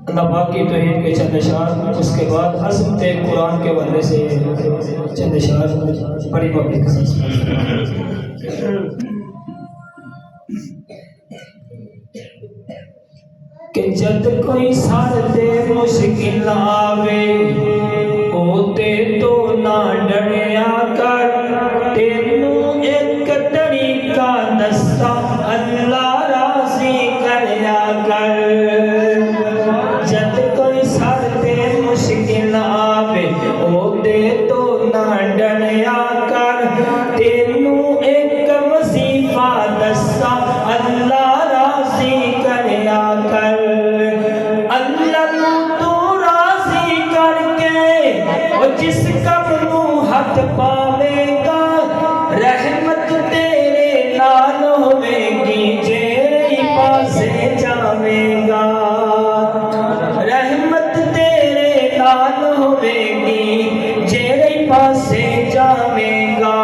اللہ پاک کی توحید کے چند اشعار، اس کے بعد عظمت قرآن کے حوالے سے چند اشعار بڑی محبت کے ساتھ کہ جد کوئی سارتے مشکل آوے ہوتے تو نہ ڈریا کر، تینوں ایک طریقہ دستا اللہ راضی کریا کر۔ جد کوئی سارتے مشکل آوے ہوتے تو نہ ڈریا کر، تینوں ایک وظیفہ دستا اللہ راضی کریا کر۔ جس کم نو ہاتھ پاوے گا، رحمت تیرے نال ہوے گی، جیڑے پاسے جاوے گا۔ رحمت تیرے نال ہوے گی، جیڑے پاسے جاوے گا۔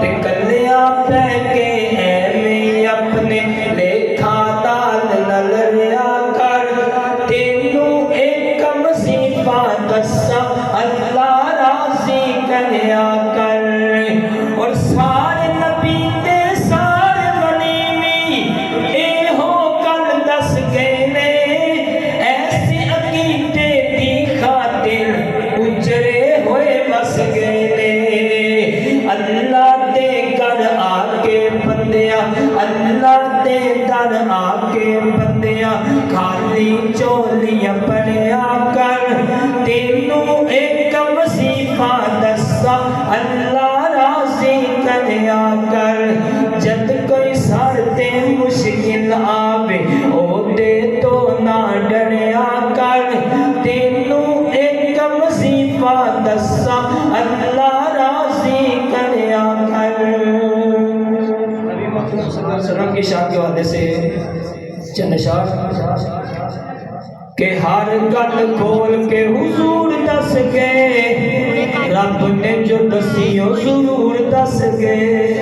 تے کلیا پہ کے ایویں اپنے لیکھا نال نہ لڑیا کر، تینوں ایک وظیفہ دسا اللہ کریا کر۔ اور سارے نبی تے سارے ولی بھی اے ہو گل دس گئے نے، ایسے عقیدے دی خاطر اجرے ہوئے بس گئے نے۔ اللہ دے گھر آ کے بندیاں، اللہ دے در آ کے بندیاں، خالی چولیاں پڑھیا کر، تینوں ایک وظیفہ دسا اللہ راضی کریا کر۔ جد کوئی سارتے مشکل آوے ہوتے تو نہ ڈریا کر، تینوں ایک وظیفہ دسا اللہ راضی کریا کر۔ نبی محمد صلی اللہ علیہ وسلم کی شان کے حوالے سے چند اشعار کہ ہر گل کھول کے حضور دس گئے، رب نے جو دسیوں ضرور دس گئے۔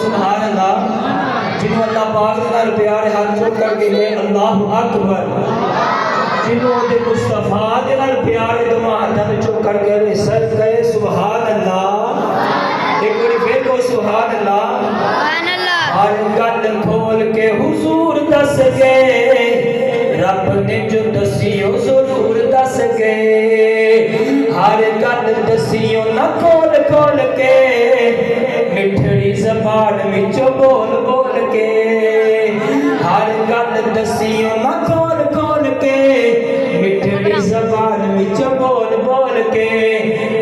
سبحان اللہ، جنہوں اللہ پاک نال پیار ہاتھ چک کر کے اللہ اکبر، جنہوں دے مصطفیٰ دے نال پیار دماغ ہاتھ چک کر کے سر گئے سبحان اللہ۔ ایک بڑی پھر کو سبحان اللہ۔ ہر گل کھول کے حضور دس گئے، رب نے جو دسیوں ضرور دس گئے۔ ہر گل دسیوں نہ کھول کھول کے، مٹھڑی زبان وچوں بول بول کے۔ ہر گل دسیوں نہ کھول کھول کے، مٹھڑی زبان وچوں بول بول کے۔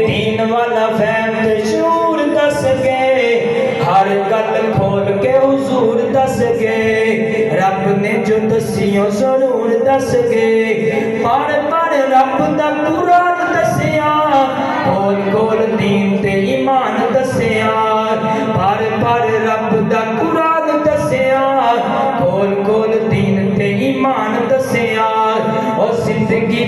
دین والا فہم تے شعور دس گئے، ہر گل کھول کے حضور دس گئے۔ رب نے جو دسیوں ضرور دس گئے، پڑھ پڑھ رب دا قرآن دسیا، کھول کھول دین تے ایمان دسیا۔ پڑھ پڑھ رب دا قرآن دسیا، کھول کھول دین تے ایمان دسیا۔ اور زندگی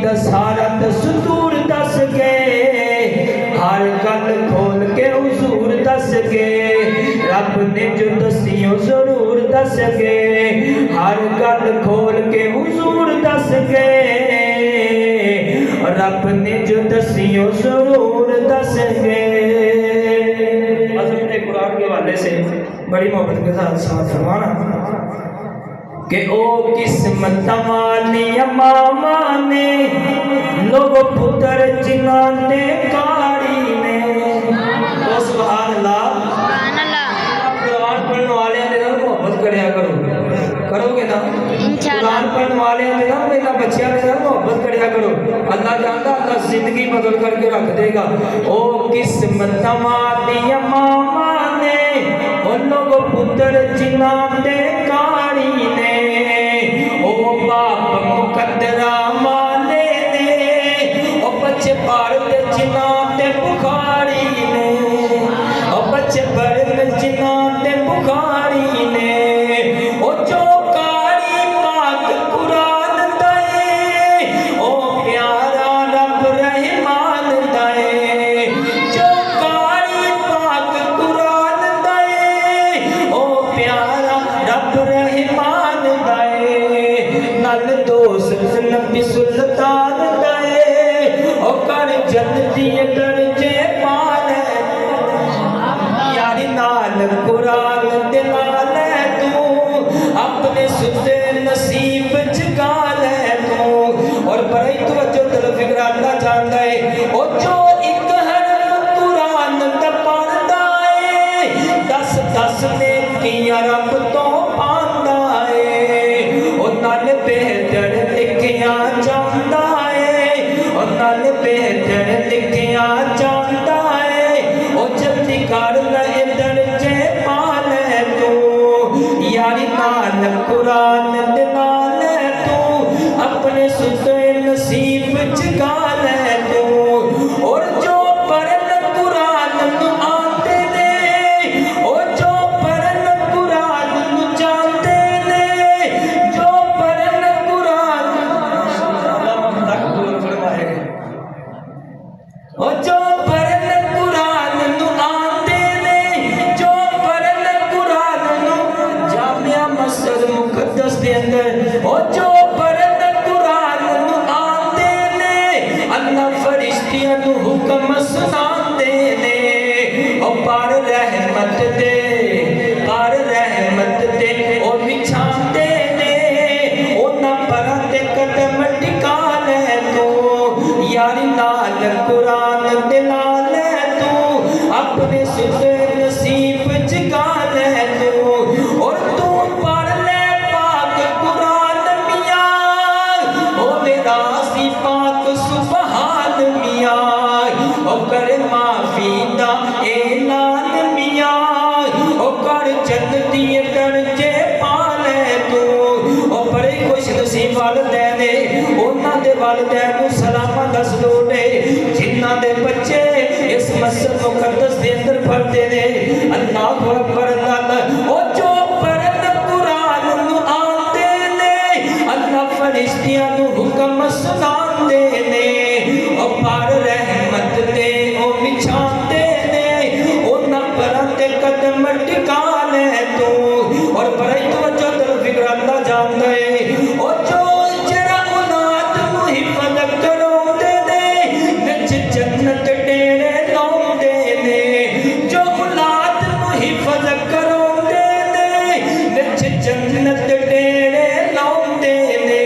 دا سارا دستور دس گئے، ہر گل کھول کے حضور دس گئے۔ رب نے جو دسیوں ضرور دس گئے، ہر گل کھول کے حضور دس گئے۔ رب نے جو دسیوں ضرور دس گئے۔ عظمت قرآن کے حوالے سے بڑی محبت کے ساتھ سماعت فرمانا کہ او قسمت والی ماما نے، لوگ پتر جنہاں نے کاری نے۔ او سبحان اللہ، قرآن پڑھنے والے نے محبت کریا کرو گے نا؟ قرآن پڑھنے والے نے میرا بچیاں نے محبت کریا کرو، اللہ جانتا اللہ زندگی بدل کر کے رکھ دے گا۔ او قسمت والی ماما نے، ان لوگ پتر جنہاں نے کاری نے۔ او باپ مقدرہ والے نے، او بچے پڑھتے جنہاں نے بخاری نے، او بچے پڑھتے جنہاں نے بخاری نے۔ او جو کاری پاک قرآن دائے، او پیارا رب رحمان دائے۔ جو کاری پاک قرآن دائے، او پیارا قرآن دے نال تو اپنے ستے نصیب جگا لے تو اور جو پڑھن قرآن نو آندے نے اور جو پڑھن قرآن نو جانتے نے جو پڑھن قرآن اور جو پڑھن قرآن نو آندے نے جو پڑھن قرآن نو جامعہ مسجد مقدس دے اندر اور جو پڑھن قرآن نو آندے نے اللہ فرشتیاں نو حکم سناندے نے اور پار رحمت دے او بچھاندے نے اونا پرا تے قدم ٹکا لے تو یاری نال قرآن دے نال تو اپنے ستے نصیب جگا لے تو اور تو پڑھ لے پاک قرآن میاں او میرا سی پاک سبحان میاں او کر معافی دا اعلان میاں او کر جنتی درجے پا لے تو او بڑے خوش نصیب والدین اونا دے والدین کو سلامہ دس دوڑے جنہ دے بچے اس مسجد مقدس دے اندر پڑھتے نے اللہ اکبر اللہ او جو پڑھن قرآن نو آندے نے اللہ فرشتیاں نو حکم سناندے نے او پار رحمت دے او بچھاندے نے اونا پرا تے قدم ٹکا لے تو اور بڑی توجہ در فکر اللہ جان دے او جو جرا اولاد نو حفظ کرو دے دے وچ جنت ڈیرے لاؤ دے نے جو اولاد نو حفظ کرو دے دے وچ جنت ڈیرے لاؤ دے نے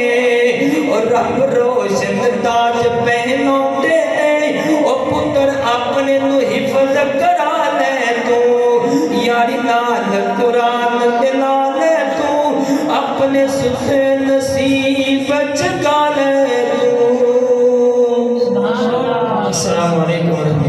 اور رب روشن تاج پہنو دے نے او پتر اپنے نو حفظ کرا لے تو یاری نال قرآن دے نال تو اپنے ستے نصیب جگا لے تو السلام علیکم